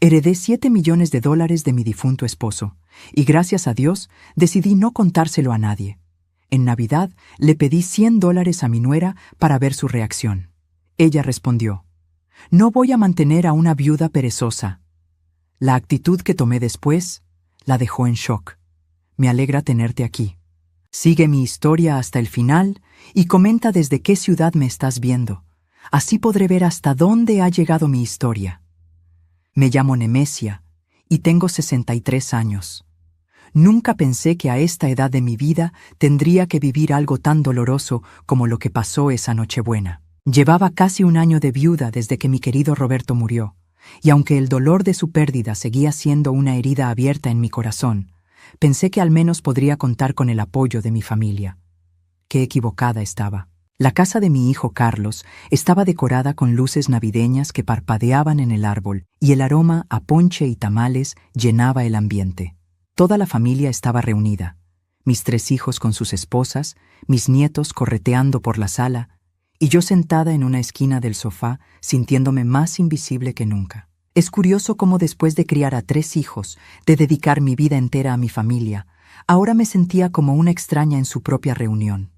Heredé $7 millones de mi difunto esposo, y gracias a Dios decidí no contárselo a nadie. En Navidad le pedí $100 a mi nuera para ver su reacción. Ella respondió: «No voy a mantener a una viuda perezosa». La actitud que tomé después la dejó en shock. Me alegra tenerte aquí. Sigue mi historia hasta el final y comenta desde qué ciudad me estás viendo. Así podré ver hasta dónde ha llegado mi historia. Me llamo Nemesia y tengo 63 años. Nunca pensé que a esta edad de mi vida tendría que vivir algo tan doloroso como lo que pasó esa Nochebuena. Llevaba casi un año de viuda desde que mi querido Roberto murió, y aunque el dolor de su pérdida seguía siendo una herida abierta en mi corazón, pensé que al menos podría contar con el apoyo de mi familia. Qué equivocada estaba. La casa de mi hijo Carlos estaba decorada con luces navideñas que parpadeaban en el árbol, y el aroma a ponche y tamales llenaba el ambiente. Toda la familia estaba reunida, mis 3 hijos con sus esposas, mis nietos correteando por la sala, y yo sentada en una esquina del sofá, sintiéndome más invisible que nunca. Es curioso cómo después de criar a 3 hijos, de dedicar mi vida entera a mi familia, ahora me sentía como una extraña en su propia reunión.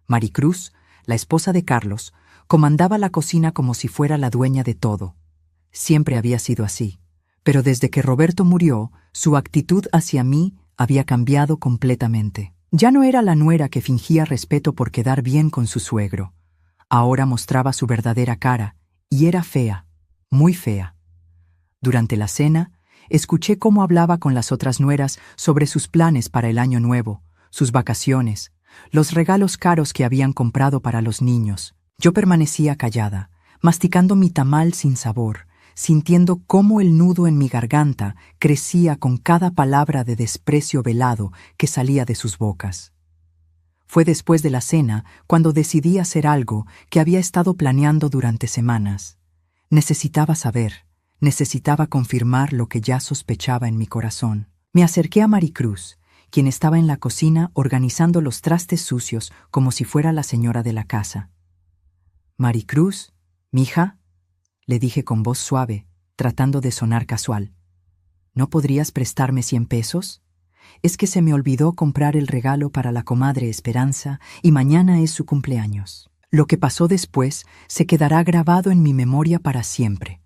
Maricruz, la esposa de Carlos, comandaba la cocina como si fuera la dueña de todo. Siempre había sido así, pero desde que Roberto murió, su actitud hacia mí había cambiado completamente. Ya no era la nuera que fingía respeto por quedar bien con su suegro. Ahora mostraba su verdadera cara, y era fea, muy fea. Durante la cena, escuché cómo hablaba con las otras nueras sobre sus planes para el año nuevo, sus vacaciones, los regalos caros que habían comprado para los niños. Yo permanecía callada, masticando mi tamal sin sabor, sintiendo cómo el nudo en mi garganta crecía con cada palabra de desprecio velado que salía de sus bocas. Fue después de la cena cuando decidí hacer algo que había estado planeando durante semanas. Necesitaba saber, necesitaba confirmar lo que ya sospechaba en mi corazón. Me acerqué a Maricruz, quien estaba en la cocina organizando los trastes sucios como si fuera la señora de la casa. «Maricruz, mija», le dije con voz suave, tratando de sonar casual, «¿no podrías prestarme 100 pesos? Es que se me olvidó comprar el regalo para la comadre Esperanza y mañana es su cumpleaños. Lo que pasó después se quedará grabado en mi memoria para siempre».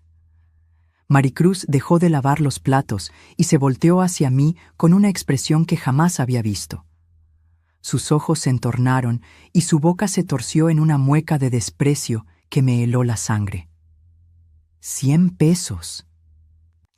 Maricruz dejó de lavar los platos y se volteó hacia mí con una expresión que jamás había visto. Sus ojos se entornaron y su boca se torció en una mueca de desprecio que me heló la sangre. «100 pesos»,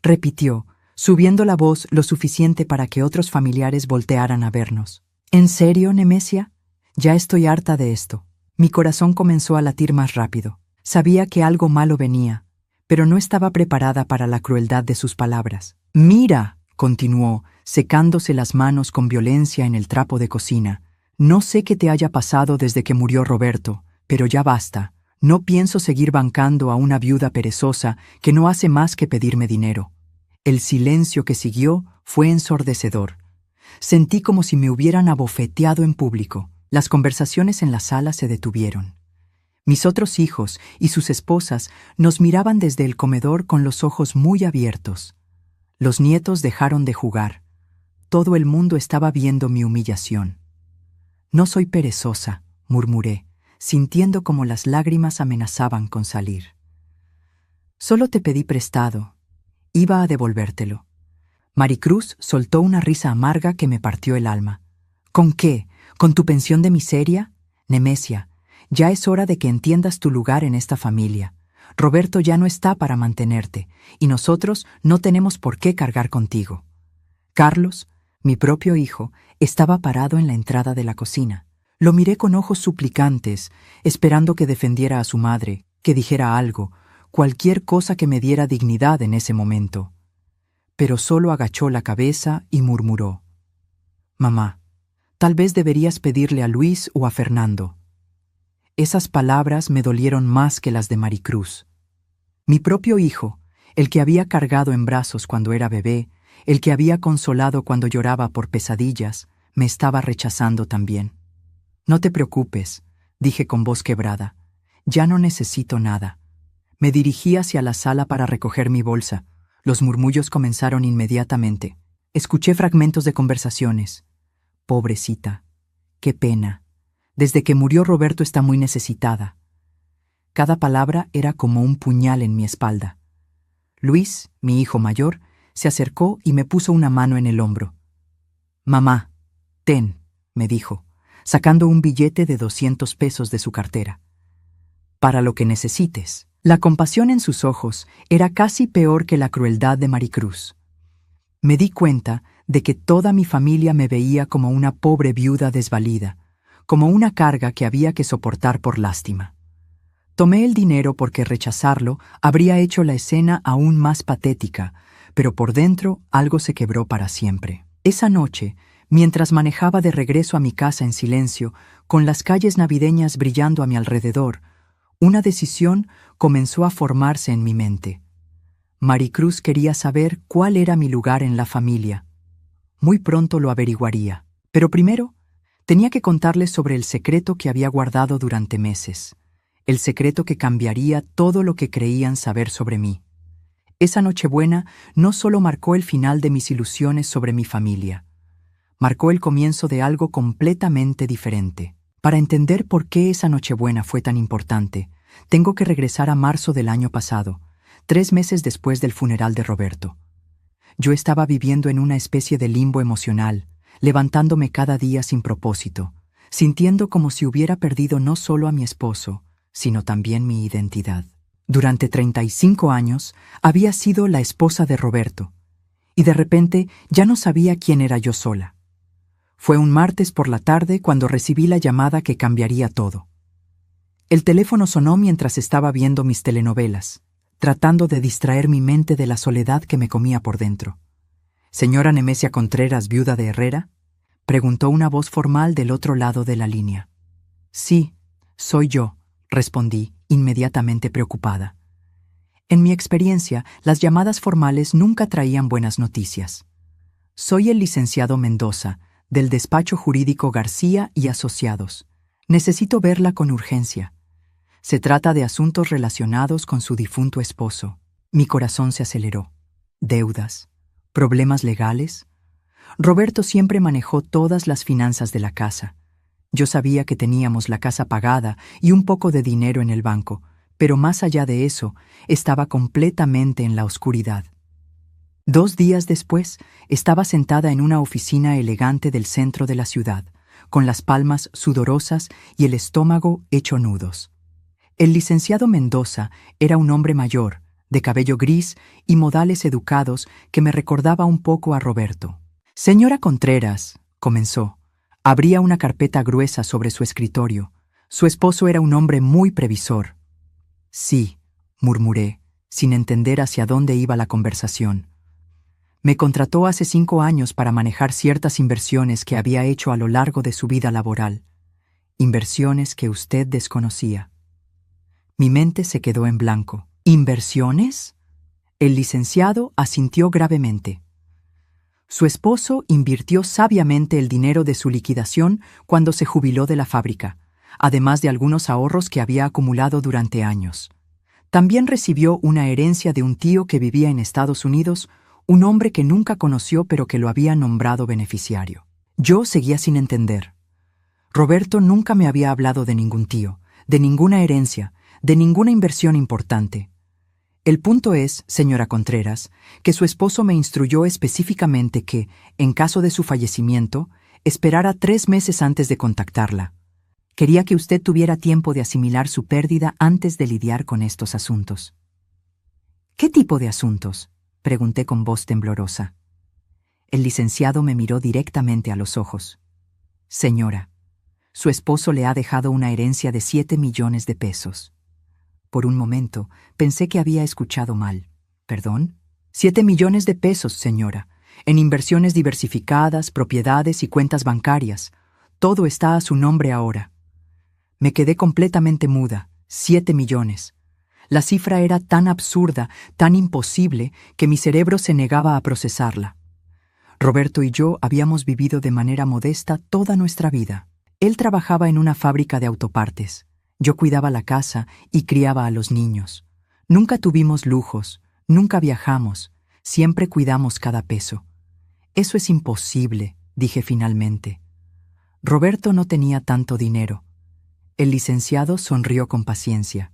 repitió, subiendo la voz lo suficiente para que otros familiares voltearan a vernos. «¿En serio, Nemesia? Ya estoy harta de esto». Mi corazón comenzó a latir más rápido. Sabía que algo malo venía, pero no estaba preparada para la crueldad de sus palabras. «Mira», continuó, secándose las manos con violencia en el trapo de cocina, «no sé qué te haya pasado desde que murió Roberto, pero ya basta. No pienso seguir bancando a una viuda perezosa que no hace más que pedirme dinero». El silencio que siguió fue ensordecedor. Sentí como si me hubieran abofeteado en público. Las conversaciones en la sala se detuvieron. Mis otros hijos y sus esposas nos miraban desde el comedor con los ojos muy abiertos. Los nietos dejaron de jugar. Todo el mundo estaba viendo mi humillación. «No soy perezosa», murmuré, sintiendo como las lágrimas amenazaban con salir. «Solo te pedí prestado. Iba a devolvértelo». Maricruz soltó una risa amarga que me partió el alma. «¿Con qué? ¿Con tu pensión de miseria? Nemesia, ya es hora de que entiendas tu lugar en esta familia. Roberto ya no está para mantenerte, y nosotros no tenemos por qué cargar contigo». Carlos, mi propio hijo, estaba parado en la entrada de la cocina. Lo miré con ojos suplicantes, esperando que defendiera a su madre, que dijera algo, cualquier cosa que me diera dignidad en ese momento. Pero solo agachó la cabeza y murmuró: «Mamá, tal vez deberías pedirle a Luis o a Fernando». Esas palabras me dolieron más que las de Maricruz. Mi propio hijo, el que había cargado en brazos cuando era bebé, el que había consolado cuando lloraba por pesadillas, me estaba rechazando también. «No te preocupes», dije con voz quebrada. «Ya no necesito nada». Me dirigí hacia la sala para recoger mi bolsa. Los murmullos comenzaron inmediatamente. Escuché fragmentos de conversaciones. Pobrecita. Qué pena. Desde que murió Roberto está muy necesitada. Cada palabra era como un puñal en mi espalda. Luis, mi hijo mayor, se acercó y me puso una mano en el hombro. «Mamá, ten», me dijo, sacando un billete de 200 pesos de su cartera. «Para lo que necesites». La compasión en sus ojos era casi peor que la crueldad de Maricruz. Me di cuenta de que toda mi familia me veía como una pobre viuda desvalida, como una carga que había que soportar por lástima. Tomé el dinero porque rechazarlo habría hecho la escena aún más patética, pero por dentro algo se quebró para siempre. Esa noche, mientras manejaba de regreso a mi casa en silencio, con las calles navideñas brillando a mi alrededor, una decisión comenzó a formarse en mi mente. Maricruz quería saber cuál era mi lugar en la familia. Muy pronto lo averiguaría, pero primero tenía que contarles sobre el secreto que había guardado durante meses, el secreto que cambiaría todo lo que creían saber sobre mí. Esa Nochebuena no solo marcó el final de mis ilusiones sobre mi familia, marcó el comienzo de algo completamente diferente. Para entender por qué esa Nochebuena fue tan importante, tengo que regresar a marzo del año pasado, 3 meses después del funeral de Roberto. Yo estaba viviendo en una especie de limbo emocional, levantándome cada día sin propósito, sintiendo como si hubiera perdido no solo a mi esposo, sino también mi identidad. Durante 35 años había sido la esposa de Roberto, y de repente ya no sabía quién era yo sola. Fue un martes por la tarde cuando recibí la llamada que cambiaría todo. El teléfono sonó mientras estaba viendo mis telenovelas, tratando de distraer mi mente de la soledad que me comía por dentro. «¿Señora Nemesia Contreras, viuda de Herrera?», preguntó una voz formal del otro lado de la línea. «Sí, soy yo», respondí, inmediatamente preocupada. En mi experiencia, las llamadas formales nunca traían buenas noticias. «Soy el licenciado Mendoza, del despacho jurídico García y Asociados. Necesito verla con urgencia. Se trata de asuntos relacionados con su difunto esposo». Mi corazón se aceleró. ¿Deudas? ¿Problemas legales? Roberto siempre manejó todas las finanzas de la casa. Yo sabía que teníamos la casa pagada y un poco de dinero en el banco, pero más allá de eso, estaba completamente en la oscuridad. 2 días después, estaba sentada en una oficina elegante del centro de la ciudad, con las palmas sudorosas y el estómago hecho nudos. El licenciado Mendoza era un hombre mayor, de cabello gris y modales educados que me recordaba un poco a Roberto. «Señora Contreras», comenzó. Abría una carpeta gruesa sobre su escritorio. Su esposo era un hombre muy previsor. «Sí», murmuré, sin entender hacia dónde iba la conversación. «Me contrató hace 5 años para manejar ciertas inversiones que había hecho a lo largo de su vida laboral. Inversiones que usted desconocía». Mi mente se quedó en blanco. «¿Inversiones?». El licenciado asintió gravemente. Su esposo invirtió sabiamente el dinero de su liquidación cuando se jubiló de la fábrica, además de algunos ahorros que había acumulado durante años. También recibió una herencia de un tío que vivía en Estados Unidos, un hombre que nunca conoció pero que lo había nombrado beneficiario. Yo seguía sin entender. Roberto nunca me había hablado de ningún tío, de ninguna herencia, de ninguna inversión importante. El punto es, señora Contreras, que su esposo me instruyó específicamente que, en caso de su fallecimiento, esperara 3 meses antes de contactarla. Quería que usted tuviera tiempo de asimilar su pérdida antes de lidiar con estos asuntos. «¿Qué tipo de asuntos?», pregunté con voz temblorosa. El licenciado me miró directamente a los ojos. «Señora, su esposo le ha dejado una herencia de 7 millones de pesos». Por un momento pensé que había escuchado mal. «¿Perdón? 7 millones de pesos, señora, en inversiones diversificadas, propiedades y cuentas bancarias. Todo está a su nombre ahora». Me quedé completamente muda. 7 millones. La cifra era tan absurda, tan imposible, que mi cerebro se negaba a procesarla. Roberto y yo habíamos vivido de manera modesta toda nuestra vida. Él trabajaba en una fábrica de autopartes. Yo cuidaba la casa y criaba a los niños. Nunca tuvimos lujos, nunca viajamos. Siempre cuidamos cada peso. Eso es imposible, dije finalmente. Roberto no tenía tanto dinero. El licenciado sonrió con paciencia.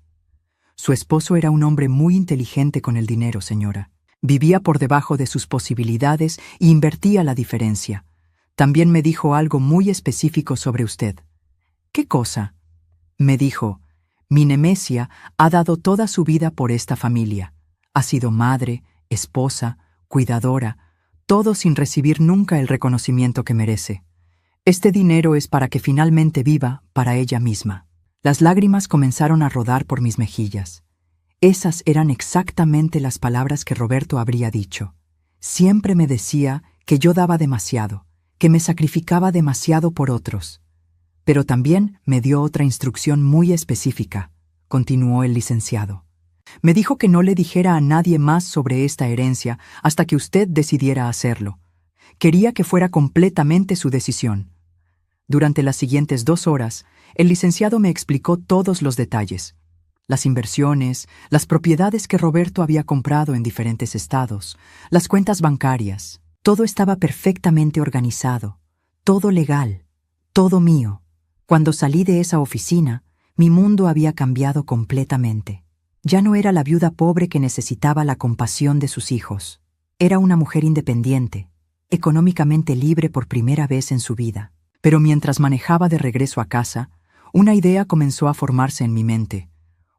Su esposo era un hombre muy inteligente con el dinero, señora. Vivía por debajo de sus posibilidades e invertía la diferencia. También me dijo algo muy específico sobre usted. ¿Qué cosa? Me dijo, mi Nemesia ha dado toda su vida por esta familia. Ha sido madre, esposa, cuidadora, todo sin recibir nunca el reconocimiento que merece. Este dinero es para que finalmente viva para ella misma. Las lágrimas comenzaron a rodar por mis mejillas. Esas eran exactamente las palabras que Roberto habría dicho. Siempre me decía que yo daba demasiado, que me sacrificaba demasiado por otros. Pero también me dio otra instrucción muy específica, continuó el licenciado. Me dijo que no le dijera a nadie más sobre esta herencia hasta que usted decidiera hacerlo. Quería que fuera completamente su decisión. Durante las siguientes 2 horas, el licenciado me explicó todos los detalles. Las inversiones, las propiedades que Roberto había comprado en diferentes estados, las cuentas bancarias. Todo estaba perfectamente organizado, todo legal, todo mío. Cuando salí de esa oficina, mi mundo había cambiado completamente. Ya no era la viuda pobre que necesitaba la compasión de sus hijos. Era una mujer independiente, económicamente libre por primera vez en su vida. Pero mientras manejaba de regreso a casa, una idea comenzó a formarse en mi mente.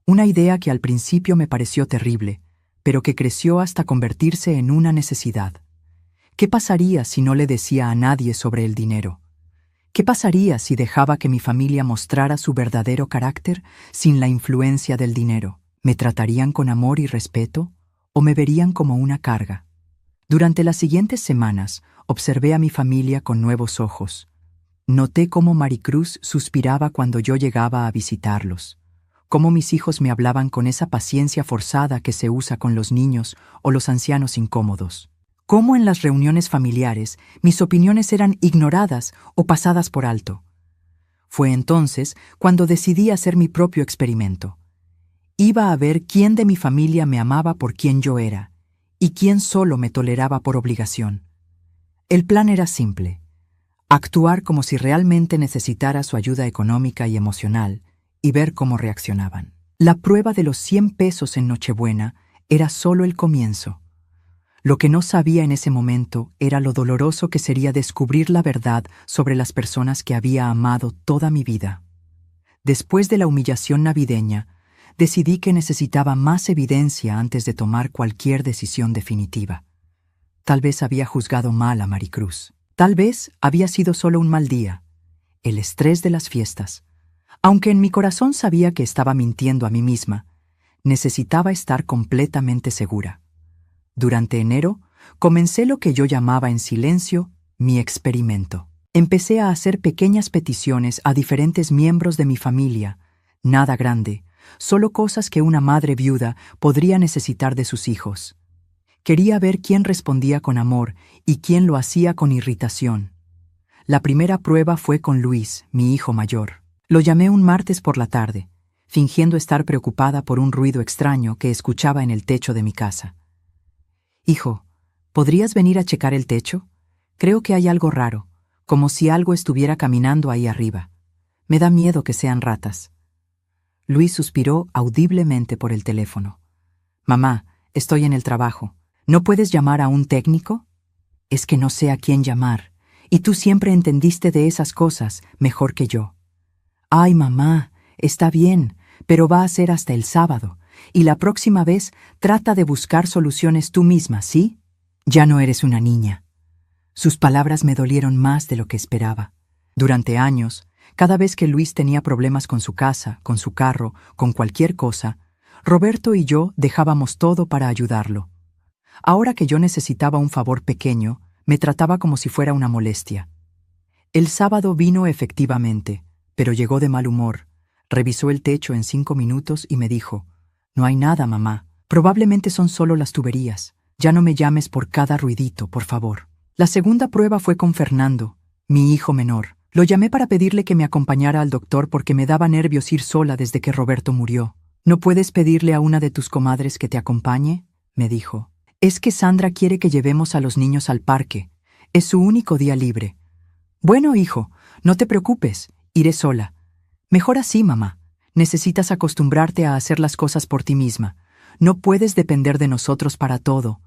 Una idea que al principio me pareció terrible, pero que creció hasta convertirse en una necesidad. ¿Qué pasaría si no le decía a nadie sobre el dinero? ¿Qué pasaría si dejaba que mi familia mostrara su verdadero carácter sin la influencia del dinero? ¿Me tratarían con amor y respeto o me verían como una carga? Durante las siguientes semanas observé a mi familia con nuevos ojos. Noté cómo Maricruz suspiraba cuando yo llegaba a visitarlos, cómo mis hijos me hablaban con esa paciencia forzada que se usa con los niños o los ancianos incómodos, cómo en las reuniones familiares mis opiniones eran ignoradas o pasadas por alto. Fue entonces cuando decidí hacer mi propio experimento. Iba a ver quién de mi familia me amaba por quien yo era y quién solo me toleraba por obligación. El plan era simple: actuar como si realmente necesitara su ayuda económica y emocional y ver cómo reaccionaban. La prueba de los 100 pesos en Nochebuena era solo el comienzo. Lo que no sabía en ese momento era lo doloroso que sería descubrir la verdad sobre las personas que había amado toda mi vida. Después de la humillación navideña, decidí que necesitaba más evidencia antes de tomar cualquier decisión definitiva. Tal vez había juzgado mal a Maricruz. Tal vez había sido solo un mal día, el estrés de las fiestas. Aunque en mi corazón sabía que estaba mintiendo a mí misma, necesitaba estar completamente segura. Durante enero, comencé lo que yo llamaba en silencio mi experimento. Empecé a hacer pequeñas peticiones a diferentes miembros de mi familia, nada grande, solo cosas que una madre viuda podría necesitar de sus hijos. Quería ver quién respondía con amor y quién lo hacía con irritación. La primera prueba fue con Luis, mi hijo mayor. Lo llamé un martes por la tarde, fingiendo estar preocupada por un ruido extraño que escuchaba en el techo de mi casa. «Hijo, ¿podrías venir a checar el techo? Creo que hay algo raro, como si algo estuviera caminando ahí arriba. Me da miedo que sean ratas». Luis suspiró audiblemente por el teléfono. «Mamá, estoy en el trabajo. ¿No puedes llamar a un técnico?» «Es que no sé a quién llamar, y tú siempre entendiste de esas cosas mejor que yo». «Ay, mamá, está bien, pero va a ser hasta el sábado, y la próxima vez trata de buscar soluciones tú misma, ¿sí? Ya no eres una niña». Sus palabras me dolieron más de lo que esperaba. Durante años, cada vez que Luis tenía problemas con su casa, con su carro, con cualquier cosa, Roberto y yo dejábamos todo para ayudarlo. Ahora que yo necesitaba un favor pequeño, me trataba como si fuera una molestia. El sábado vino efectivamente, pero llegó de mal humor. Revisó el techo en 5 minutos y me dijo: «No hay nada, mamá. Probablemente son solo las tuberías. Ya no me llames por cada ruidito, por favor». La segunda prueba fue con Fernando, mi hijo menor. Lo llamé para pedirle que me acompañara al doctor porque me daba nervios ir sola desde que Roberto murió. «¿No puedes pedirle a una de tus comadres que te acompañe?», me dijo. Es que Sandra quiere que llevemos a los niños al parque. Es su único día libre. Bueno, hijo, no te preocupes, iré sola. Mejor así, mamá. Necesitas acostumbrarte a hacer las cosas por ti misma. No puedes depender de nosotros para todo.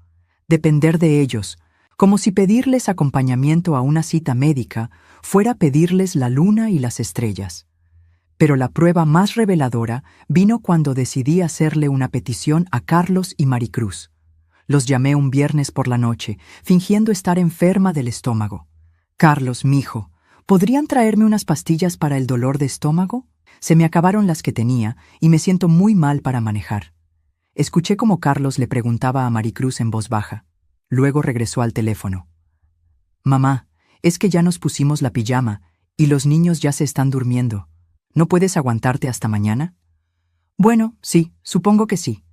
Depender de ellos, como si pedirles acompañamiento a una cita médica fuera pedirles la luna y las estrellas. Pero la prueba más reveladora vino cuando decidí hacerle una petición a Carlos y Maricruz. Los llamé un viernes por la noche, fingiendo estar enferma del estómago. Carlos, mijo, ¿podrían traerme unas pastillas para el dolor de estómago? Se me acabaron las que tenía y me siento muy mal para manejar. Escuché cómo Carlos le preguntaba a Maricruz en voz baja. Luego regresó al teléfono. Mamá, es que ya nos pusimos la pijama y los niños ya se están durmiendo. ¿No puedes aguantarte hasta mañana? Bueno, sí, supongo que sí.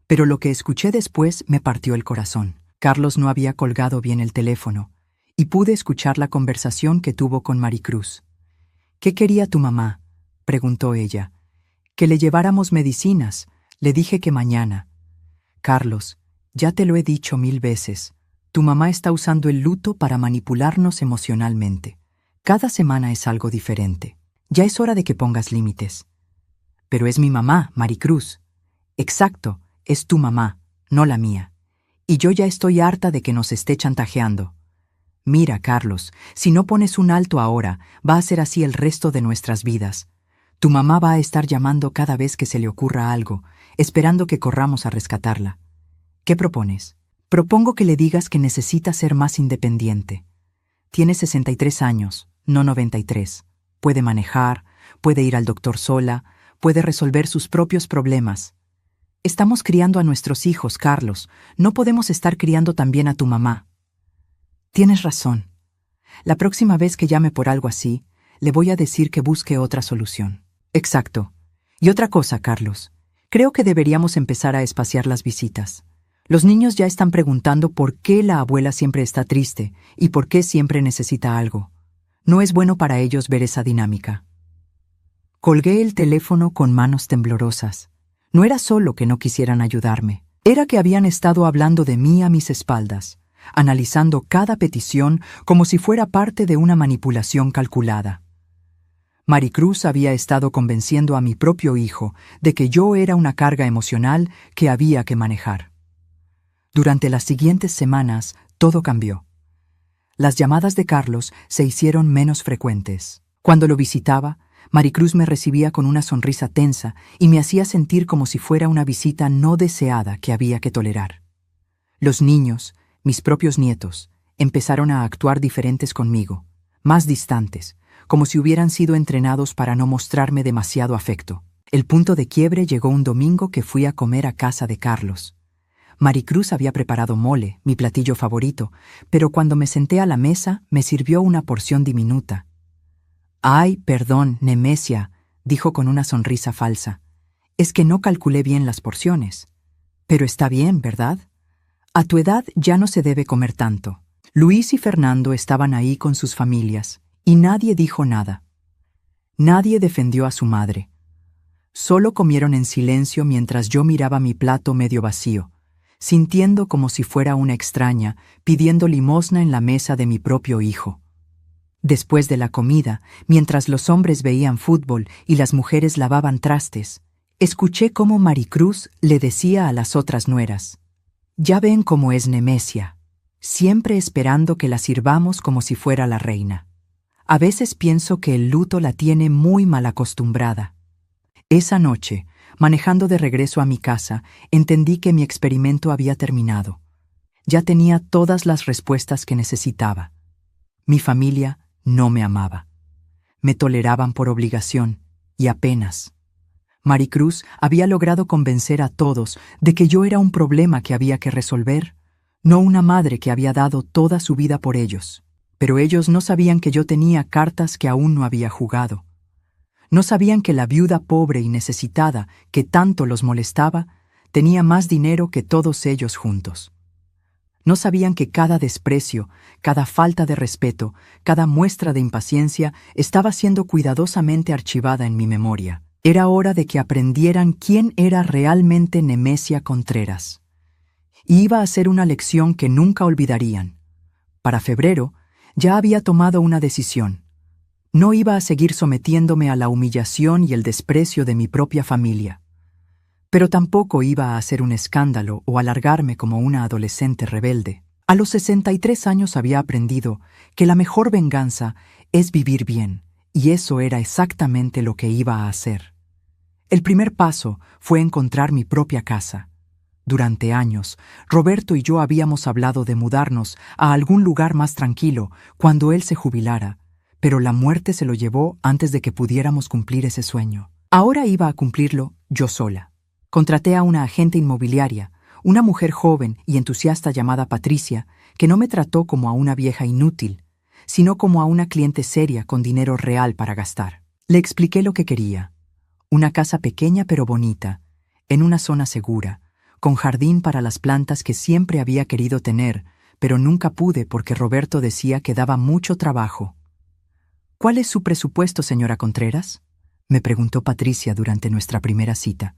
Pero lo que escuché después me partió el corazón. Carlos no había colgado bien el teléfono y pude escuchar la conversación que tuvo con Maricruz. ¿Qué quería tu mamá?, preguntó ella. Que le lleváramos medicinas. Le dije que mañana. Carlos, ya te lo he dicho 1000 veces. Tu mamá está usando el luto para manipularnos emocionalmente. Cada semana es algo diferente. Ya es hora de que pongas límites. Pero es mi mamá, Maricruz. Exacto, es tu mamá, no la mía. Y yo ya estoy harta de que nos esté chantajeando. Mira, Carlos, si no pones un alto ahora, va a ser así el resto de nuestras vidas. Tu mamá va a estar llamando cada vez que se le ocurra algo, esperando que corramos a rescatarla. ¿Qué propones? Propongo que le digas que necesita ser más independiente. Tiene 63 años, no 93. Puede manejar, puede ir al doctor sola, puede resolver sus propios problemas. Estamos criando a nuestros hijos, Carlos. No podemos estar criando también a tu mamá. Tienes razón. La próxima vez que llame por algo así, le voy a decir que busque otra solución. Exacto. Y otra cosa, Carlos. Creo que deberíamos empezar a espaciar las visitas. Los niños ya están preguntando por qué la abuela siempre está triste y por qué siempre necesita algo. No es bueno para ellos ver esa dinámica. Colgué el teléfono con manos temblorosas. No era solo que no quisieran ayudarme, era que habían estado hablando de mí a mis espaldas, analizando cada petición como si fuera parte de una manipulación calculada. Maricruz había estado convenciendo a mi propio hijo de que yo era una carga emocional que había que manejar. Durante las siguientes semanas, todo cambió. Las llamadas de Carlos se hicieron menos frecuentes. Cuando lo visitaba, Maricruz me recibía con una sonrisa tensa y me hacía sentir como si fuera una visita no deseada que había que tolerar. Los niños, mis propios nietos, empezaron a actuar diferentes conmigo, más distantes, como si hubieran sido entrenados para no mostrarme demasiado afecto. El punto de quiebre llegó un domingo que fui a comer a casa de Carlos. Maricruz había preparado mole, mi platillo favorito, pero cuando me senté a la mesa me sirvió una porción diminuta. «Ay, perdón, Nemesia», dijo con una sonrisa falsa. «Es que no calculé bien las porciones». «Pero está bien, ¿verdad? A tu edad ya no se debe comer tanto». Luis y Fernando estaban ahí con sus familias, y nadie dijo nada. Nadie defendió a su madre. Solo comieron en silencio mientras yo miraba mi plato medio vacío, sintiendo como si fuera una extraña, pidiendo limosna en la mesa de mi propio hijo. Después de la comida, mientras los hombres veían fútbol y las mujeres lavaban trastes, escuché cómo Maricruz le decía a las otras nueras: «Ya ven cómo es Nemesia, siempre esperando que la sirvamos como si fuera la reina. A veces pienso que el luto la tiene muy mal acostumbrada». Esa noche, manejando de regreso a mi casa, entendí que mi experimento había terminado. Ya tenía todas las respuestas que necesitaba. Mi familia no me amaba. Me toleraban por obligación, y apenas. Maricruz había logrado convencer a todos de que yo era un problema que había que resolver, no una madre que había dado toda su vida por ellos. Pero ellos no sabían que yo tenía cartas que aún no había jugado. No sabían que la viuda pobre y necesitada, que tanto los molestaba, tenía más dinero que todos ellos juntos. No sabían que cada desprecio, cada falta de respeto, cada muestra de impaciencia estaba siendo cuidadosamente archivada en mi memoria. Era hora de que aprendieran quién era realmente Nemesia Contreras. y iba a ser una lección que nunca olvidarían. Para febrero, ya había tomado una decisión. No iba a seguir sometiéndome a la humillación y el desprecio de mi propia familia. Pero tampoco iba a hacer un escándalo o alargarme como una adolescente rebelde. A los 63 años había aprendido que la mejor venganza es vivir bien, y eso era exactamente lo que iba a hacer. El primer paso fue encontrar mi propia casa. Durante años, Roberto y yo habíamos hablado de mudarnos a algún lugar más tranquilo cuando él se jubilara, pero la muerte se lo llevó antes de que pudiéramos cumplir ese sueño. Ahora iba a cumplirlo yo sola. Contraté a una agente inmobiliaria, una mujer joven y entusiasta llamada Patricia, que no me trató como a una vieja inútil, sino como a una cliente seria con dinero real para gastar. Le expliqué lo que quería: una casa pequeña pero bonita, en una zona segura, con jardín para las plantas que siempre había querido tener, pero nunca pude porque Roberto decía que daba mucho trabajo. «¿Cuál es su presupuesto, señora Contreras?», me preguntó Patricia durante nuestra primera cita.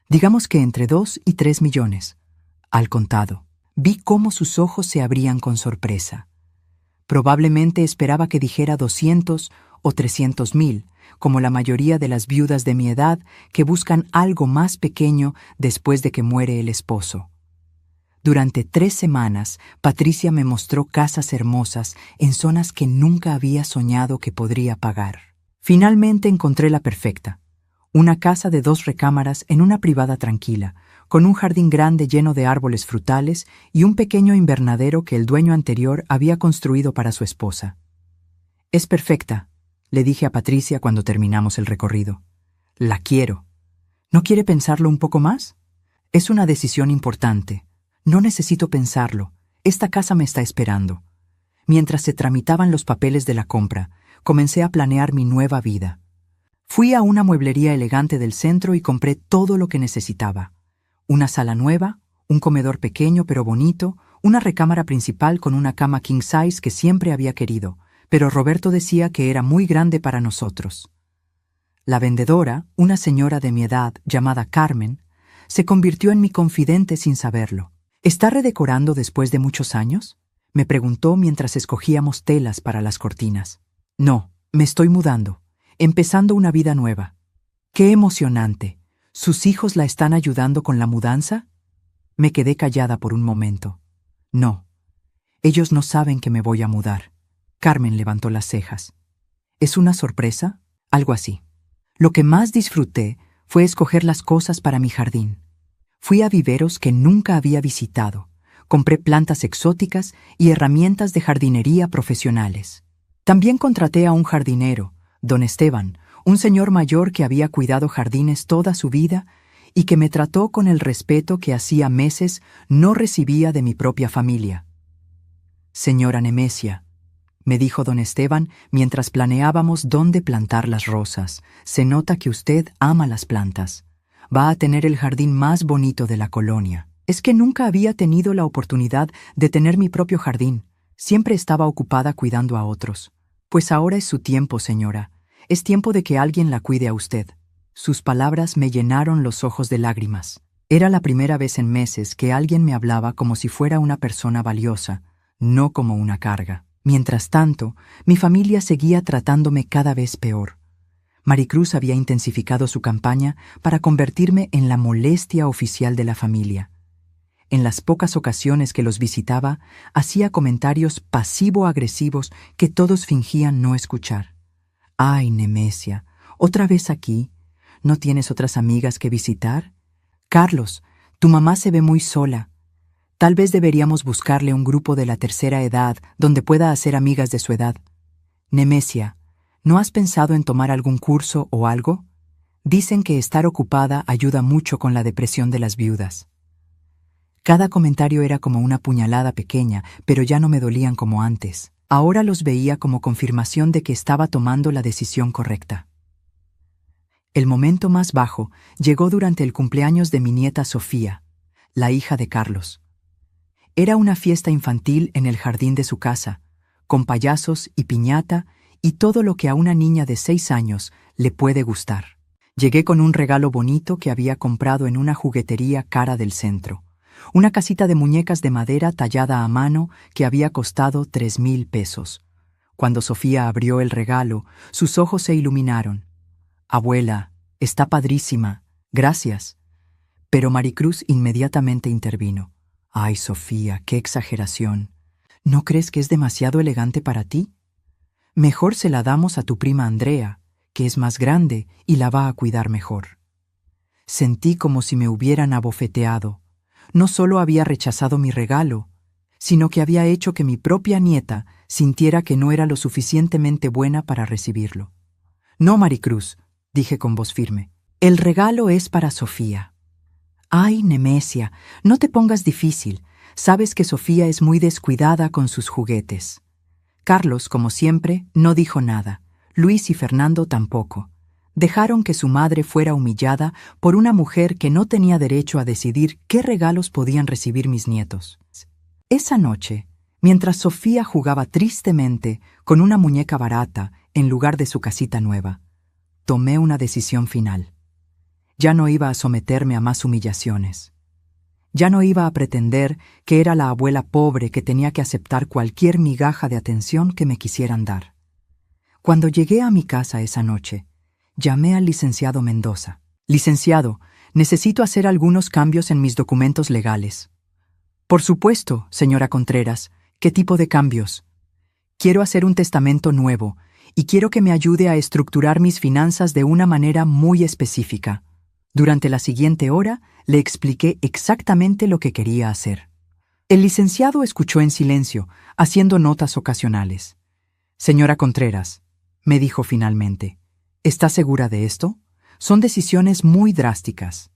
«Digamos que entre 2 y 3 millones, al contado». Vi cómo sus ojos se abrían con sorpresa. Probablemente esperaba que dijera 200 o 300,000, como la mayoría de las viudas de mi edad que buscan algo más pequeño después de que muere el esposo. Durante 3 semanas, Patricia me mostró casas hermosas en zonas que nunca había soñado que podría pagar. Finalmente encontré la perfecta: una casa de 2 recámaras en una privada tranquila, con un jardín grande lleno de árboles frutales y un pequeño invernadero que el dueño anterior había construido para su esposa. «Es perfecta», le dije a Patricia cuando terminamos el recorrido. «La quiero. ¿No quiere pensarlo un poco más? Es una decisión importante. No necesito pensarlo. Esta casa me está esperando». Mientras se tramitaban los papeles de la compra, comencé a planear mi nueva vida. Fui a una mueblería elegante del centro y compré todo lo que necesitaba: una sala nueva, un comedor pequeño pero bonito, una recámara principal con una cama king size que siempre había querido, pero Roberto decía que era muy grande para nosotros. La vendedora, una señora de mi edad llamada Carmen, se convirtió en mi confidente sin saberlo. «¿Está redecorando después de muchos años?», me preguntó mientras escogíamos telas para las cortinas. «No, me estoy mudando, empezando una vida nueva». «¡Qué emocionante! ¿Sus hijos la están ayudando con la mudanza?». Me quedé callada por un momento. «No, ellos no saben que me voy a mudar». Carmen levantó las cejas. «¿Es una sorpresa?». «Algo así». Lo que más disfruté fue escoger las cosas para mi jardín. Fui a viveros que nunca había visitado, compré plantas exóticas y herramientas de jardinería profesionales. También contraté a un jardinero, don Esteban, un señor mayor que había cuidado jardines toda su vida y que me trató con el respeto que hacía meses no recibía de mi propia familia. «Señora Nemesia», me dijo don Esteban mientras planeábamos dónde plantar las rosas, «se nota que usted ama las plantas. Va a tener el jardín más bonito de la colonia». Es que nunca había tenido la oportunidad de tener mi propio jardín. Siempre estaba ocupada cuidando a otros. «Pues ahora es su tiempo, señora. Es tiempo de que alguien la cuide a usted». Sus palabras me llenaron los ojos de lágrimas. Era la primera vez en meses que alguien me hablaba como si fuera una persona valiosa, no como una carga. Mientras tanto, mi familia seguía tratándome cada vez peor. Maricruz había intensificado su campaña para convertirme en la molestia oficial de la familia. En las pocas ocasiones que los visitaba, hacía comentarios pasivo-agresivos que todos fingían no escuchar. «Ay, Nemesia, ¿otra vez aquí? ¿No tienes otras amigas que visitar? Carlos, tu mamá se ve muy sola. Tal vez deberíamos buscarle un grupo de la tercera edad donde pueda hacer amigas de su edad. Nemesia, ¿no has pensado en tomar algún curso o algo? Dicen que estar ocupada ayuda mucho con la depresión de las viudas». Cada comentario era como una puñalada pequeña, pero ya no me dolían como antes. Ahora los veía como confirmación de que estaba tomando la decisión correcta. El momento más bajo llegó durante el cumpleaños de mi nieta Sofía, la hija de Carlos. Era una fiesta infantil en el jardín de su casa, con payasos y piñata y todo lo que a una niña de 6 años le puede gustar. Llegué con un regalo bonito que había comprado en una juguetería cara del centro. una casita de muñecas de madera tallada a mano que había costado 3,000 pesos. Cuando Sofía abrió el regalo, sus ojos se iluminaron. «Abuela, está padrísima, gracias». Pero Maricruz inmediatamente intervino. «Ay, Sofía, qué exageración. ¿No crees que es demasiado elegante para ti? Mejor se la damos a tu prima Andrea, que es más grande y la va a cuidar mejor». Sentí como si me hubieran abofeteado. No solo había rechazado mi regalo, sino que había hecho que mi propia nieta sintiera que no era lo suficientemente buena para recibirlo. «No, Maricruz», dije con voz firme. «El regalo es para Sofía». «Ay, Nemesia, no te pongas difícil. Sabes que Sofía es muy descuidada con sus juguetes». Carlos, como siempre, no dijo nada. Luis y Fernando tampoco. Dejaron que su madre fuera humillada por una mujer que no tenía derecho a decidir qué regalos podían recibir mis nietos. Esa noche, mientras Sofía jugaba tristemente con una muñeca barata en lugar de su casita nueva, tomé una decisión final. Ya no iba a someterme a más humillaciones. Ya no iba a pretender que era la abuela pobre que tenía que aceptar cualquier migaja de atención que me quisieran dar. Cuando llegué a mi casa esa noche, llamé al licenciado Mendoza. «Licenciado, necesito hacer algunos cambios en mis documentos legales». «Por supuesto, señora Contreras. ¿Qué tipo de cambios?» «Quiero hacer un testamento nuevo y quiero que me ayude a estructurar mis finanzas de una manera muy específica». Durante la siguiente hora le expliqué exactamente lo que quería hacer. El licenciado escuchó en silencio, haciendo notas ocasionales. «Señora Contreras», me dijo finalmente, «¿está segura de esto? Son decisiones muy drásticas».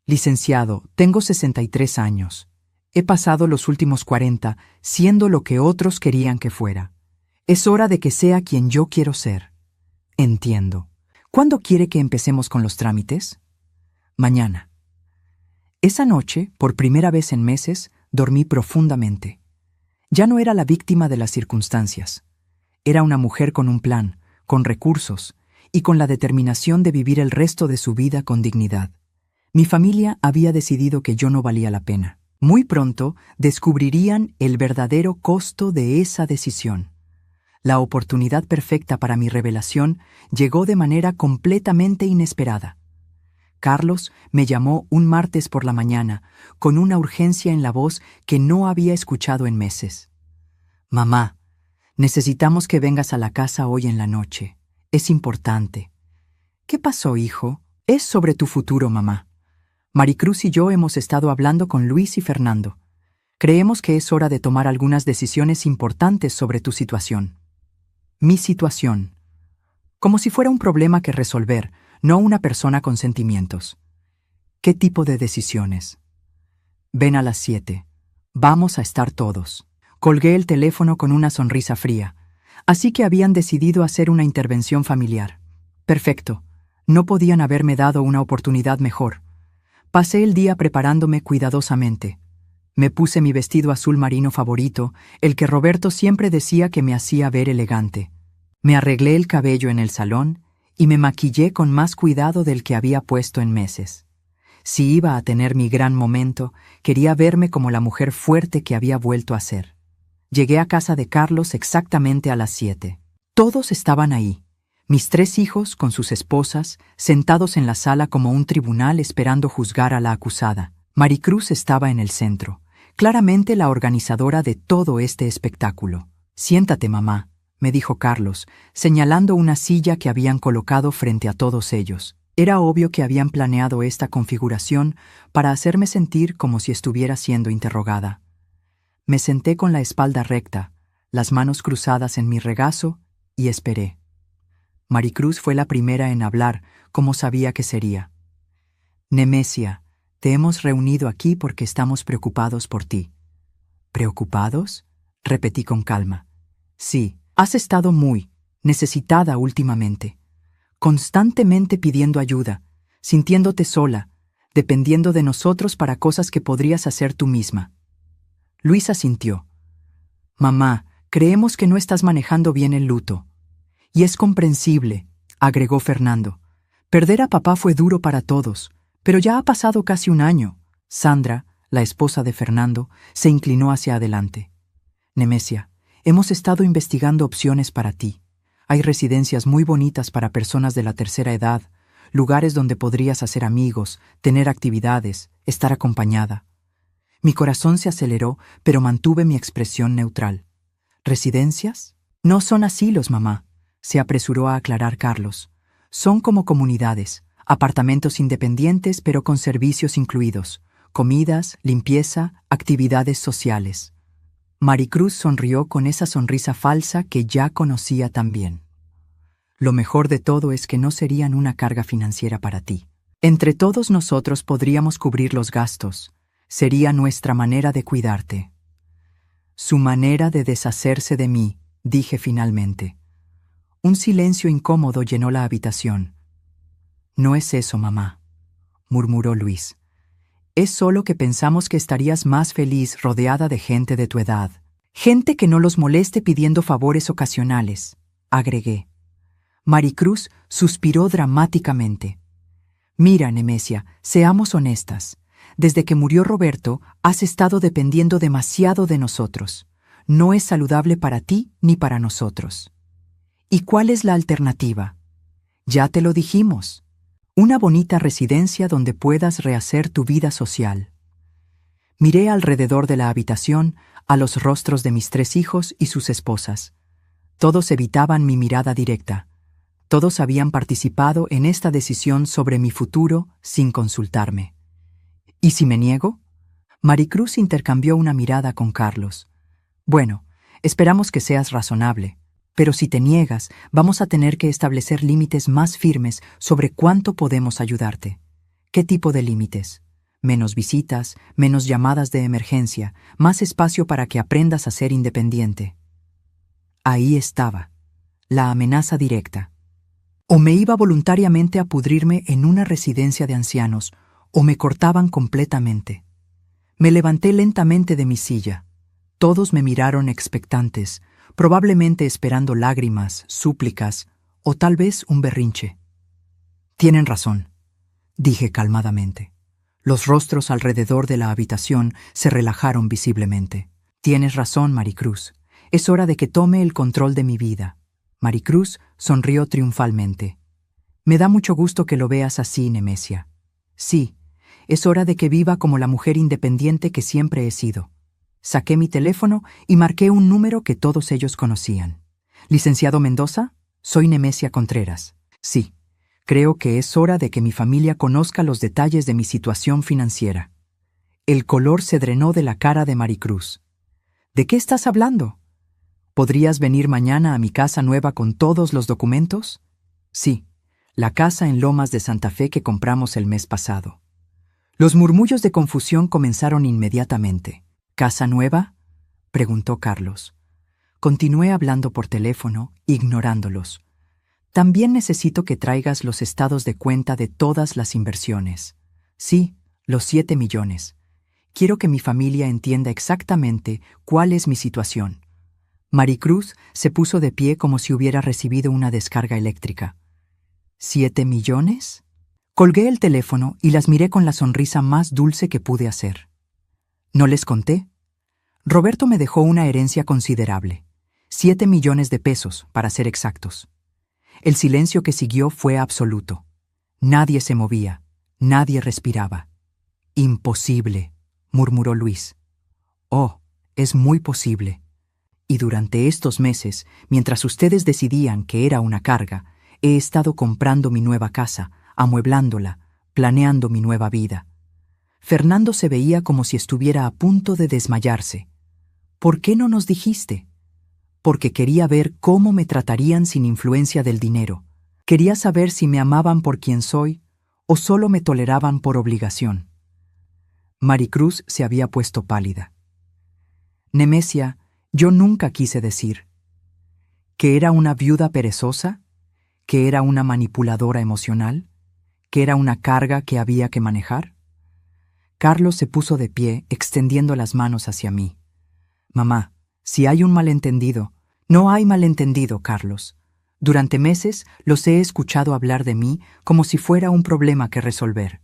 «Licenciado, tengo 63 años. He pasado los últimos 40 siendo lo que otros querían que fuera. Es hora de que sea quien yo quiero ser». «Entiendo. ¿Cuándo quiere que empecemos con los trámites?» «Mañana». Esa noche, por primera vez en meses, dormí profundamente. Ya no era la víctima de las circunstancias. Era una mujer con un plan, con recursos y con la determinación de vivir el resto de su vida con dignidad. Mi familia había decidido que yo no valía la pena. Muy pronto descubrirían el verdadero costo de esa decisión. La oportunidad perfecta para mi revelación llegó de manera completamente inesperada. Carlos me llamó un martes por la mañana, con una urgencia en la voz que no había escuchado en meses. «Mamá, necesitamos que vengas a la casa hoy en la noche. Es importante». «¿Qué pasó, hijo?» «Es sobre tu futuro, mamá. Maricruz y yo hemos estado hablando con Luis y Fernando. Creemos que es hora de tomar algunas decisiones importantes sobre tu situación». Mi situación. Como si fuera un problema que resolver, no una persona con sentimientos. ¿Qué tipo de decisiones? «Ven a las 7. Vamos a estar todos». Colgué el teléfono con una sonrisa fría. Así que habían decidido hacer una intervención familiar. Perfecto. No podían haberme dado una oportunidad mejor. Pasé el día preparándome cuidadosamente. Me puse mi vestido azul marino favorito, el que Roberto siempre decía que me hacía ver elegante. Me arreglé el cabello en el salón y me maquillé con más cuidado del que había puesto en meses. Si iba a tener mi gran momento, quería verme como la mujer fuerte que había vuelto a ser. Llegué a casa de Carlos exactamente a las 7. Todos estaban ahí. Mis 3 hijos, con sus esposas, sentados en la sala como un tribunal esperando juzgar a la acusada. Maricruz estaba en el centro, claramente la organizadora de todo este espectáculo. «Siéntate, mamá», me dijo Carlos, señalando una silla que habían colocado frente a todos ellos. Era obvio que habían planeado esta configuración para hacerme sentir como si estuviera siendo interrogada. Me senté con la espalda recta, las manos cruzadas en mi regazo, y esperé. Maricruz fue la primera en hablar, como sabía que sería. «Nemesia, te hemos reunido aquí porque estamos preocupados por ti». «¿Preocupados?», repetí con calma. «Sí, has estado muy necesitada últimamente, constantemente pidiendo ayuda, sintiéndote sola, dependiendo de nosotros para cosas que podrías hacer tú misma». Luis asintió. «Mamá, creemos que no estás manejando bien el luto». «Y es comprensible», agregó Fernando. «Perder a papá fue duro para todos, pero ya ha pasado casi un año. Sandra, la esposa de Fernando, se inclinó hacia adelante. Nemesia, hemos estado investigando opciones para ti. Hay residencias muy bonitas para personas de la tercera edad, lugares donde podrías hacer amigos, tener actividades, estar acompañada. Mi corazón se aceleró, pero mantuve mi expresión neutral. ¿Residencias? No son asilos, mamá, se apresuró a aclarar Carlos. Son como comunidades, apartamentos independientes pero con servicios incluidos, comidas, limpieza, actividades sociales. Maricruz sonrió con esa sonrisa falsa que ya conocía tan bien. Lo mejor de todo es que no serían una carga financiera para ti. Entre todos nosotros podríamos cubrir los gastos. Sería nuestra manera de cuidarte. Su manera de deshacerse de mí, dije finalmente. Un silencio incómodo llenó la habitación. No es eso, mamá, murmuró Luis. Es solo que pensamos que estarías más feliz rodeada de gente de tu edad. Gente que no los moleste pidiendo favores ocasionales, agregué. Maricruz suspiró dramáticamente. Mira, Nemesia, seamos honestas. Desde que murió Roberto, has estado dependiendo demasiado de nosotros. No es saludable para ti ni para nosotros. ¿Y cuál es la alternativa? Ya te lo dijimos. Una bonita residencia donde puedas rehacer tu vida social. Miré alrededor de la habitación a los rostros de mis 3 hijos y sus esposas. Todos evitaban mi mirada directa. Todos habían participado en esta decisión sobre mi futuro sin consultarme. ¿Y si me niego? Maricruz intercambió una mirada con Carlos. Bueno, esperamos que seas razonable, pero si te niegas, vamos a tener que establecer límites más firmes sobre cuánto podemos ayudarte. ¿Qué tipo de límites? Menos visitas, menos llamadas de emergencia, más espacio para que aprendas a ser independiente. Ahí estaba, la amenaza directa. O me iba voluntariamente a pudrirme en una residencia de ancianos, o me cortaban completamente. Me levanté lentamente de mi silla. Todos me miraron expectantes, probablemente esperando lágrimas, súplicas o tal vez un berrinche. Tienen razón, dije calmadamente. Los rostros alrededor de la habitación se relajaron visiblemente. Tienes razón, Maricruz. Es hora de que tome el control de mi vida. Maricruz sonrió triunfalmente. Me da mucho gusto que lo veas así, Nemesia. Sí, es hora de que viva como la mujer independiente que siempre he sido. Saqué mi teléfono y marqué un número que todos ellos conocían. ¿Licenciado Mendoza? Soy Nemesia Contreras. Sí, creo que es hora de que mi familia conozca los detalles de mi situación financiera. El color se drenó de la cara de Maricruz. ¿De qué estás hablando? ¿Podrías venir mañana a mi casa nueva con todos los documentos? Sí, la casa en Lomas de Santa Fe que compramos el mes pasado. Los murmullos de confusión comenzaron inmediatamente. ¿Casa nueva?, preguntó Carlos. Continué hablando por teléfono, ignorándolos. También necesito que traigas los estados de cuenta de todas las inversiones. Sí, los 7 millones. Quiero que mi familia entienda exactamente cuál es mi situación. Maricruz se puso de pie como si hubiera recibido una descarga eléctrica. ¿7 millones? Colgué el teléfono y las miré con la sonrisa más dulce que pude hacer. ¿No les conté? Roberto me dejó una herencia considerable. 7 millones de pesos, para ser exactos. El silencio que siguió fue absoluto. Nadie se movía, nadie respiraba. Imposible, murmuró Luis. Oh, es muy posible. Y durante estos meses, mientras ustedes decidían que era una carga, he estado comprando mi nueva casa, amueblándola, planeando mi nueva vida. Fernando se veía como si estuviera a punto de desmayarse. ¿Por qué no nos dijiste? Porque quería ver cómo me tratarían sin influencia del dinero. Quería saber si me amaban por quien soy o solo me toleraban por obligación. Maricruz se había puesto pálida. Nemesia, yo nunca quise decir. ¿Que era una viuda perezosa? ¿Que era una manipuladora emocional? ¿Que era una carga que había que manejar? Carlos se puso de pie, extendiendo las manos hacia mí. Mamá, si hay un malentendido. No hay malentendido, Carlos. Durante meses los he escuchado hablar de mí como si fuera un problema que resolver.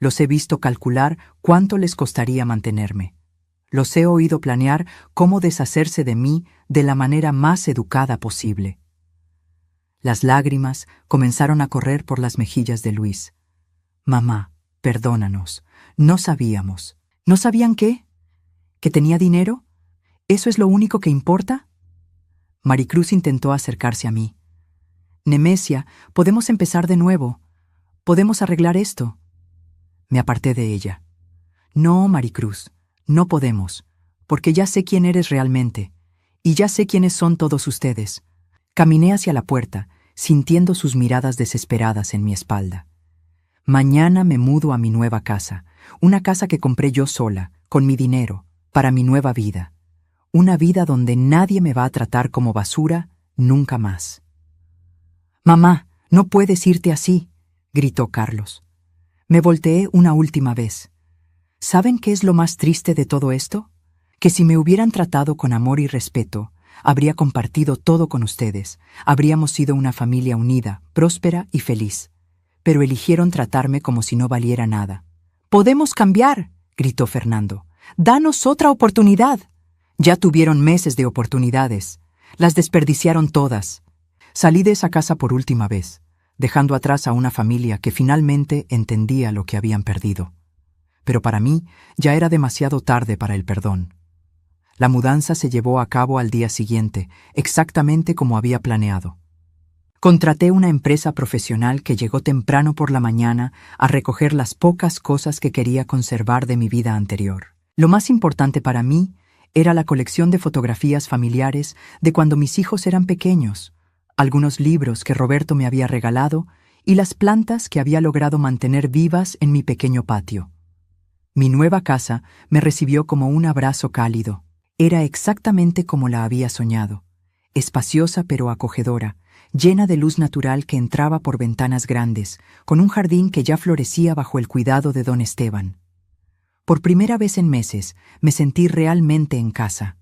Los he visto calcular cuánto les costaría mantenerme. Los he oído planear cómo deshacerse de mí de la manera más educada posible. Las lágrimas comenzaron a correr por las mejillas de Luis. Mamá, perdónanos. No sabíamos. ¿No sabían qué? ¿Que tenía dinero? ¿Eso es lo único que importa? Maricruz intentó acercarse a mí. Nemesia, podemos empezar de nuevo. Podemos arreglar esto. Me aparté de ella. No, Maricruz, no podemos, porque ya sé quién eres realmente, y ya sé quiénes son todos ustedes. Caminé hacia la puerta, sintiendo sus miradas desesperadas en mi espalda. Mañana me mudo a mi nueva casa, una casa que compré yo sola, con mi dinero, para mi nueva vida. Una vida donde nadie me va a tratar como basura nunca más. Mamá, no puedes irte así, gritó Carlos. Me volteé una última vez. ¿Saben qué es lo más triste de todo esto? Que si me hubieran tratado con amor y respeto, habría compartido todo con ustedes, habríamos sido una familia unida, próspera y feliz. Pero eligieron tratarme como si no valiera nada. «¡Podemos cambiar!», gritó Fernando. «¡Danos otra oportunidad!». Ya tuvieron meses de oportunidades. Las desperdiciaron todas. Salí de esa casa por última vez, dejando atrás a una familia que finalmente entendía lo que habían perdido. Pero para mí ya era demasiado tarde para el perdón. La mudanza se llevó a cabo al día siguiente, exactamente como había planeado. Contraté una empresa profesional que llegó temprano por la mañana a recoger las pocas cosas que quería conservar de mi vida anterior. Lo más importante para mí era la colección de fotografías familiares de cuando mis hijos eran pequeños, algunos libros que Roberto me había regalado y las plantas que había logrado mantener vivas en mi pequeño patio. Mi nueva casa me recibió como un abrazo cálido. Era exactamente como la había soñado, espaciosa pero acogedora, llena de luz natural que entraba por ventanas grandes, con un jardín que ya florecía bajo el cuidado de don Esteban. Por primera vez en meses me sentí realmente en casa.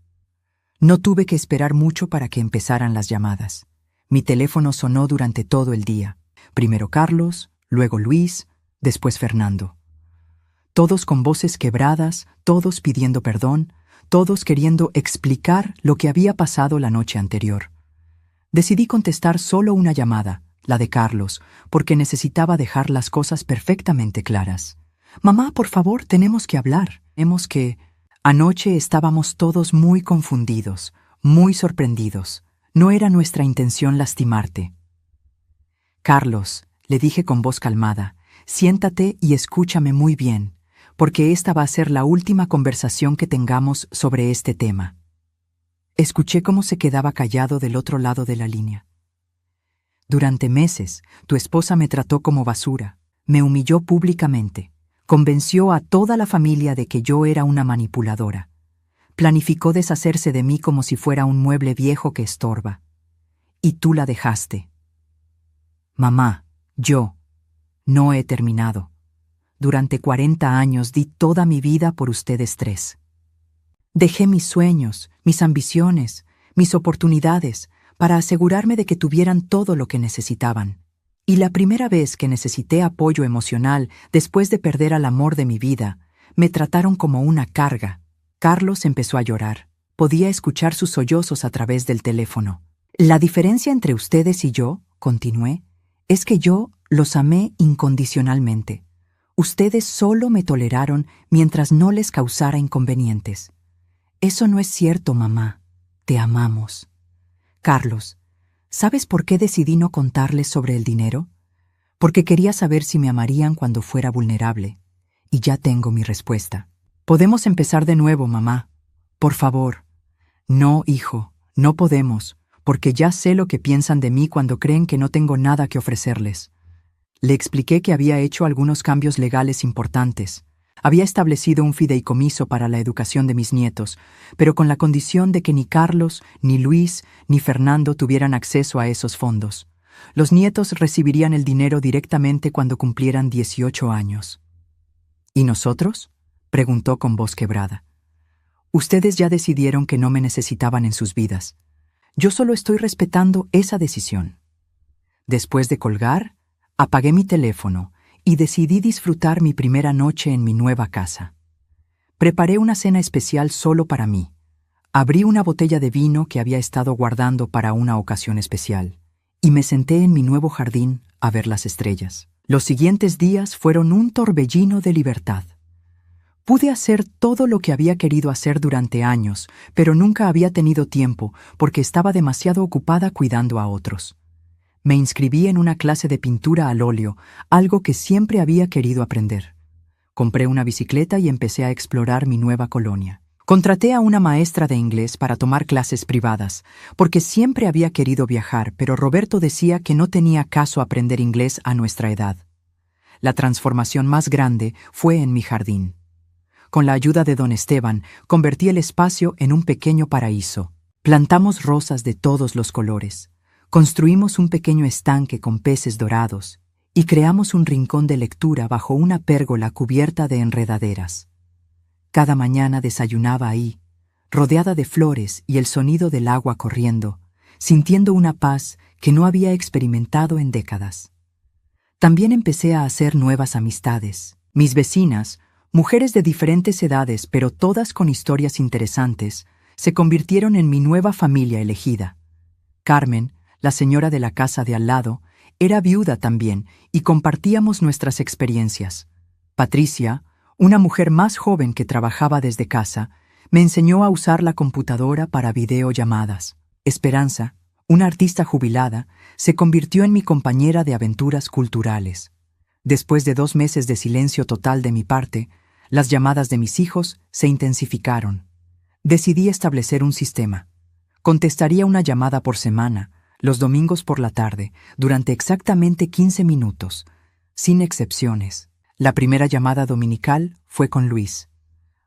No tuve que esperar mucho para que empezaran las llamadas. Mi teléfono sonó durante todo el día. Primero Carlos, luego Luis, después Fernando. Todos con voces quebradas, todos pidiendo perdón, todos queriendo explicar lo que había pasado la noche anterior. Decidí contestar solo una llamada, la de Carlos, porque necesitaba dejar las cosas perfectamente claras. «Mamá, por favor, tenemos que hablar. Anoche estábamos todos muy confundidos, muy sorprendidos. No era nuestra intención lastimarte». «Carlos», le dije con voz calmada, «siéntate y escúchame muy bien, porque esta va a ser la última conversación que tengamos sobre este tema». Escuché cómo se quedaba callado del otro lado de la línea. «Durante meses, tu esposa me trató como basura, me humilló públicamente, convenció a toda la familia de que yo era una manipuladora. Planificó deshacerse de mí como si fuera un mueble viejo que estorba. Y tú la dejaste. Mamá, yo no he terminado. Durante 40 años di toda mi vida por ustedes tres. Dejé mis sueños, mis ambiciones, mis oportunidades, para asegurarme de que tuvieran todo lo que necesitaban. Y la primera vez que necesité apoyo emocional después de perder al amor de mi vida, me trataron como una carga». Carlos empezó a llorar. Podía escuchar sus sollozos a través del teléfono. «La diferencia entre ustedes y yo», continué, «es que yo los amé incondicionalmente. Ustedes solo me toleraron mientras no les causara inconvenientes». «Eso no es cierto, mamá. Te amamos». «Carlos, ¿sabes por qué decidí no contarles sobre el dinero? Porque quería saber si me amarían cuando fuera vulnerable. Y ya tengo mi respuesta. Podemos empezar de nuevo, mamá. Por favor». «No, hijo, no podemos, porque ya sé lo que piensan de mí cuando creen que no tengo nada que ofrecerles». Le expliqué que había hecho algunos cambios legales importantes. Había establecido un fideicomiso para la educación de mis nietos, pero con la condición de que ni Carlos, ni Luis, ni Fernando tuvieran acceso a esos fondos. Los nietos recibirían el dinero directamente cuando cumplieran 18 años. «¿Y nosotros?», preguntó con voz quebrada. «Ustedes ya decidieron que no me necesitaban en sus vidas. Yo solo estoy respetando esa decisión». Después de colgar, apagué mi teléfono y decidí disfrutar mi primera noche en mi nueva casa. Preparé una cena especial solo para mí. Abrí una botella de vino que había estado guardando para una ocasión especial, y me senté en mi nuevo jardín a ver las estrellas. Los siguientes días fueron un torbellino de libertad. Pude hacer todo lo que había querido hacer durante años, pero nunca había tenido tiempo porque estaba demasiado ocupada cuidando a otros. Me inscribí en una clase de pintura al óleo, algo que siempre había querido aprender. Compré una bicicleta y empecé a explorar mi nueva colonia. Contraté a una maestra de inglés para tomar clases privadas, porque siempre había querido viajar, pero Roberto decía que no tenía caso aprender inglés a nuestra edad. La transformación más grande fue en mi jardín. Con la ayuda de don Esteban, convertí el espacio en un pequeño paraíso. Plantamos rosas de todos los colores, construimos un pequeño estanque con peces dorados y creamos un rincón de lectura bajo una pérgola cubierta de enredaderas. Cada mañana desayunaba ahí, rodeada de flores y el sonido del agua corriendo, sintiendo una paz que no había experimentado en décadas. También empecé a hacer nuevas amistades. Mis vecinas, mujeres de diferentes edades, pero todas con historias interesantes, se convirtieron en mi nueva familia elegida. Carmen, la señora de la casa de al lado, era viuda también y compartíamos nuestras experiencias. Patricia, una mujer más joven que trabajaba desde casa, me enseñó a usar la computadora para videollamadas. Esperanza, una artista jubilada, se convirtió en mi compañera de aventuras culturales. Después de 2 meses de silencio total de mi parte, las llamadas de mis hijos se intensificaron. Decidí establecer un sistema. Contestaría una llamada por semana, los domingos por la tarde, durante exactamente 15 minutos, sin excepciones. La primera llamada dominical fue con Luis.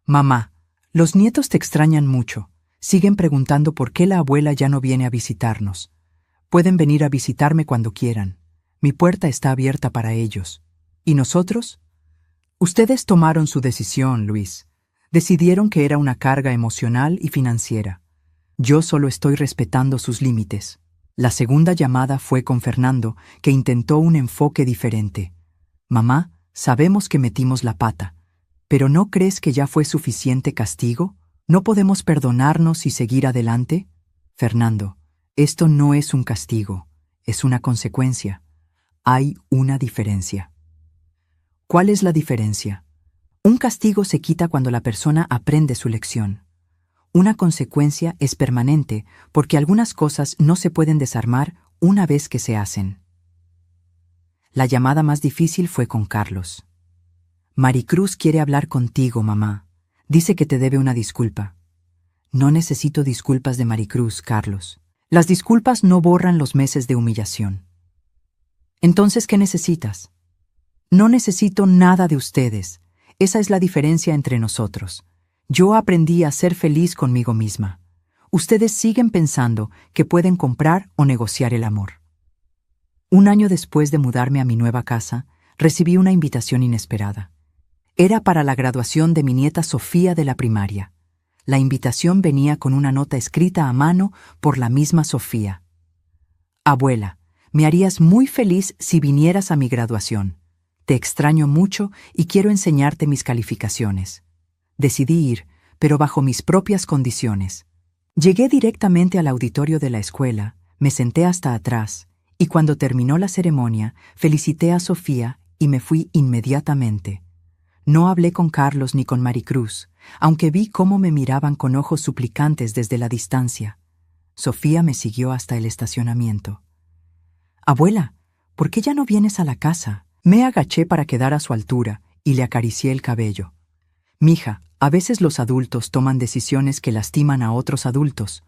«Mamá, los nietos te extrañan mucho. Siguen preguntando por qué la abuela ya no viene a visitarnos. Pueden venir a visitarme cuando quieran. Mi puerta está abierta para ellos. ¿Y nosotros?» Ustedes tomaron su decisión, Luis. Decidieron que era una carga emocional y financiera. Yo solo estoy respetando sus límites. La segunda llamada fue con Fernando, que intentó un enfoque diferente. «Mamá, sabemos que metimos la pata, pero ¿no crees que ya fue suficiente castigo? ¿No podemos perdonarnos y seguir adelante?» Fernando, esto no es un castigo, es una consecuencia. Hay una diferencia. ¿Cuál es la diferencia? Un castigo se quita cuando la persona aprende su lección. Una consecuencia es permanente porque algunas cosas no se pueden desarmar una vez que se hacen. La llamada más difícil fue con Carlos. «Maricruz quiere hablar contigo, mamá. Dice que te debe una disculpa». «No necesito disculpas de Maricruz, Carlos. Las disculpas no borran los meses de humillación». «Entonces, ¿qué necesitas?» «No necesito nada de ustedes. Esa es la diferencia entre nosotros. Yo aprendí a ser feliz conmigo misma. Ustedes siguen pensando que pueden comprar o negociar el amor». 1 año después de mudarme a mi nueva casa, recibí una invitación inesperada. Era para la graduación de mi nieta Sofía de la primaria. La invitación venía con una nota escrita a mano por la misma Sofía. «Abuela, me harías muy feliz si vinieras a mi graduación. Te extraño mucho y quiero enseñarte mis calificaciones». Decidí ir, pero bajo mis propias condiciones. Llegué directamente al auditorio de la escuela, me senté hasta atrás, y cuando terminó la ceremonia, felicité a Sofía y me fui inmediatamente. No hablé con Carlos ni con Maricruz, aunque vi cómo me miraban con ojos suplicantes desde la distancia. Sofía me siguió hasta el estacionamiento. «Abuela, ¿por qué ya no vienes a la casa?» Me agaché para quedar a su altura y le acaricié el cabello. «Mija, a veces los adultos toman decisiones que lastiman a otros adultos,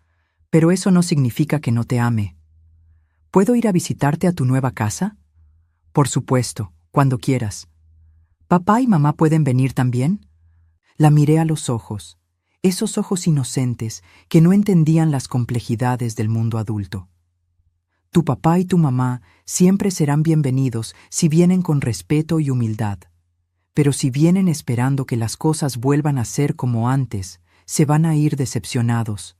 pero eso no significa que no te ame. ¿Puedo ir a visitarte a tu nueva casa?» «Por supuesto, cuando quieras». «¿Papá y mamá pueden venir también?» La miré a los ojos, esos ojos inocentes que no entendían las complejidades del mundo adulto. «Tu papá y tu mamá siempre serán bienvenidos si vienen con respeto y humildad. Pero si vienen esperando que las cosas vuelvan a ser como antes, se van a ir decepcionados».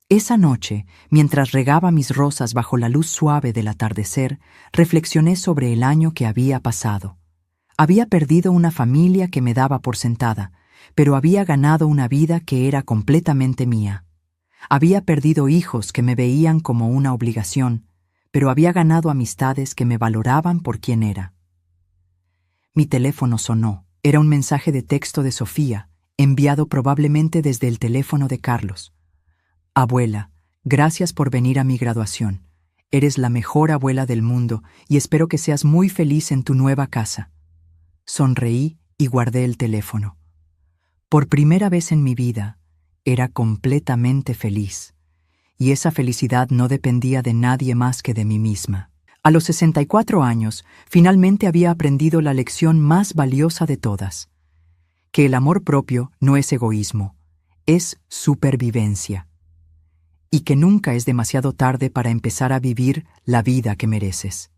Esa noche, mientras regaba mis rosas bajo la luz suave del atardecer, reflexioné sobre el año que había pasado. Había perdido una familia que me daba por sentada, pero había ganado una vida que era completamente mía. Había perdido hijos que me veían como una obligación, pero había ganado amistades que me valoraban por quien era. Mi teléfono sonó. Era un mensaje de texto de Sofía, enviado probablemente desde el teléfono de Carlos. Abuela, gracias por venir a mi graduación. Eres la mejor abuela del mundo y espero que seas muy feliz en tu nueva casa. Sonreí y guardé el teléfono. Por primera vez en mi vida, era completamente feliz, y esa felicidad no dependía de nadie más que de mí misma. A los 64 años, finalmente había aprendido la lección más valiosa de todas, que el amor propio no es egoísmo, es supervivencia, y que nunca es demasiado tarde para empezar a vivir la vida que mereces.